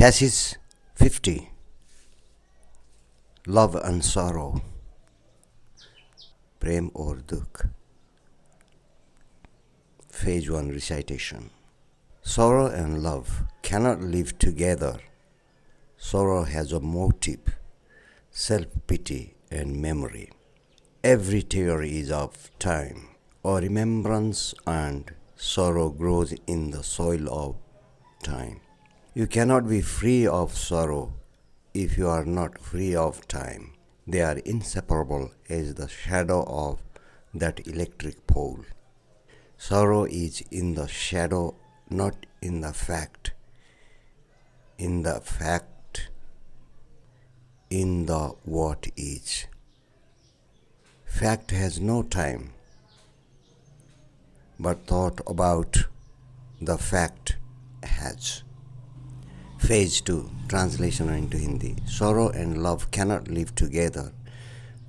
Passage 50. Love and sorrow. Prem or Dukh. Phase 1 recitation. Sorrow and love cannot live together. Sorrow has a motive, self-pity and memory. Every tear is of time or remembrance, and sorrow grows in the soil of time. You cannot be free of sorrow if you are not free of time. They are inseparable as the shadow of that electric pole. Sorrow is in the shadow, not in the fact. In the fact, in the what is. Fact has no time, but thought about the fact has. Phase 2, translation into Hindi. Sorrow and love cannot live together.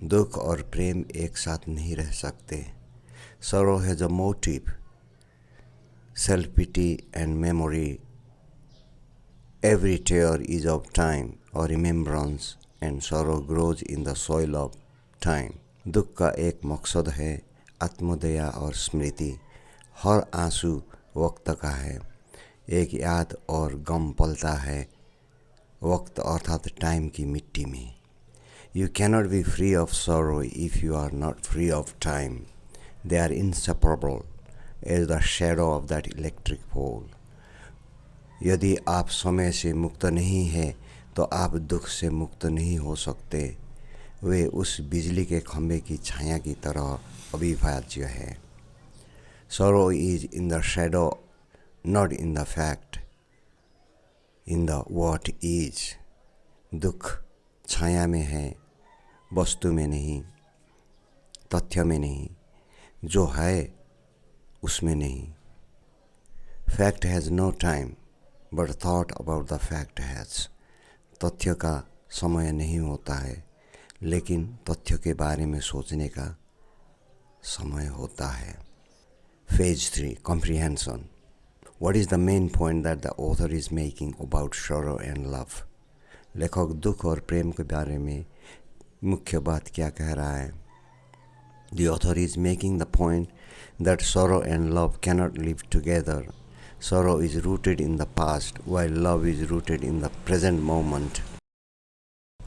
दुख और प्रेम एक साथ नहीं रह सकते. Sorrow has a motive, self-pity and memory. Every tear is of time or remembrance, and sorrow grows in the soil of time. दुख का एक मकसद है आत्मदया और स्मृति. हर आंसू वक्त का है. एक याद और गम पलता है वक्त अर्थात टाइम की मिट्टी में. You cannot be free of sorrow if you are not free of time. They are inseparable as the shadow of that electric pole. यदि आप समय से मुक्त नहीं हैं तो आप दुख से मुक्त नहीं हो सकते. वे उस बिजली के खंभे की छाया की तरह अविभाज्य है. Sorrow is in the shadow, not in the fact, in the what is. दुख छाया में है, वस्तु में नहीं, तथ्य में नहीं, जो है उसमें नहीं. Fact has no time, but thought about the fact has. तथ्य का समय नहीं होता है, लेकिन तथ्य के बारे में सोचने का समय होता है. Phase 3, comprehension. What is the main point that the author is making about sorrow and love? लेखक दुख और प्रेम के बारे में मुख्य बात क्या कह रहा है? The author is making the point that sorrow and love cannot live together. Sorrow is rooted in the past, while love is rooted in the present moment.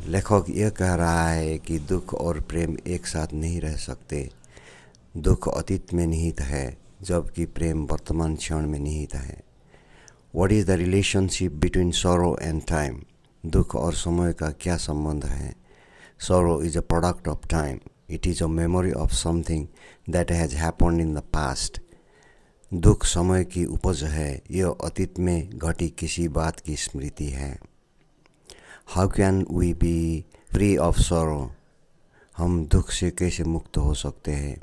लेखक यह कह रहा है कि दुख और प्रेम एक साथ नहीं रह सकते. दुख अतीत में निहित है, जबकि प्रेम वर्तमान क्षण में निहित है. What is the relationship between sorrow and time? दुख और समय का क्या संबंध है? Sorrow is a product of time. It is a memory of something that has happened in the past. दुख समय की उपज है, यह अतीत में घटी किसी बात की स्मृति है. How can we be free of sorrow? हम दुख से कैसे मुक्त हो सकते हैं?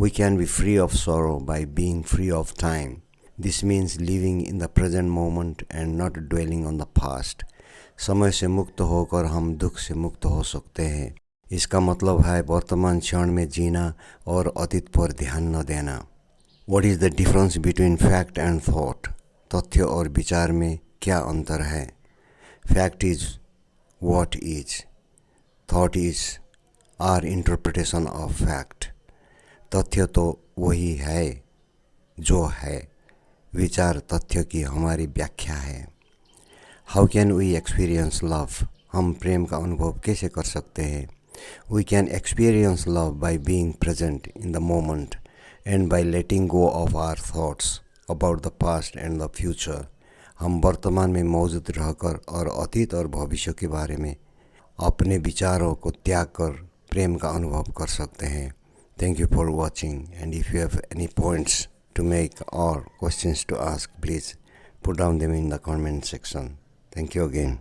We can be free of sorrow by being free of time. This means living in the present moment and not dwelling on the past. समय से मुक्त होकर हम दुख से मुक्त हो सकते हैं. इसका मतलब है वर्तमान क्षण में जीना और अतीत पर ध्यान न देना. What is the difference between fact and thought? तथ्य और विचार में क्या अंतर है? Fact is what is. Thought is our interpretation of fact. तथ्य तो वही है जो है. विचार तथ्य की हमारी व्याख्या है. How can we experience love? हम प्रेम का अनुभव कैसे कर सकते हैं? We can experience love by being present in the moment and by letting go of our thoughts about the past and the future. हम वर्तमान में मौजूद रहकर और अतीत और भविष्य के बारे में अपने विचारों को त्याग कर प्रेम का अनुभव कर सकते हैं. Thank you for watching, and if you have any points to make or questions to ask, please put down them in the comment section. Thank you again.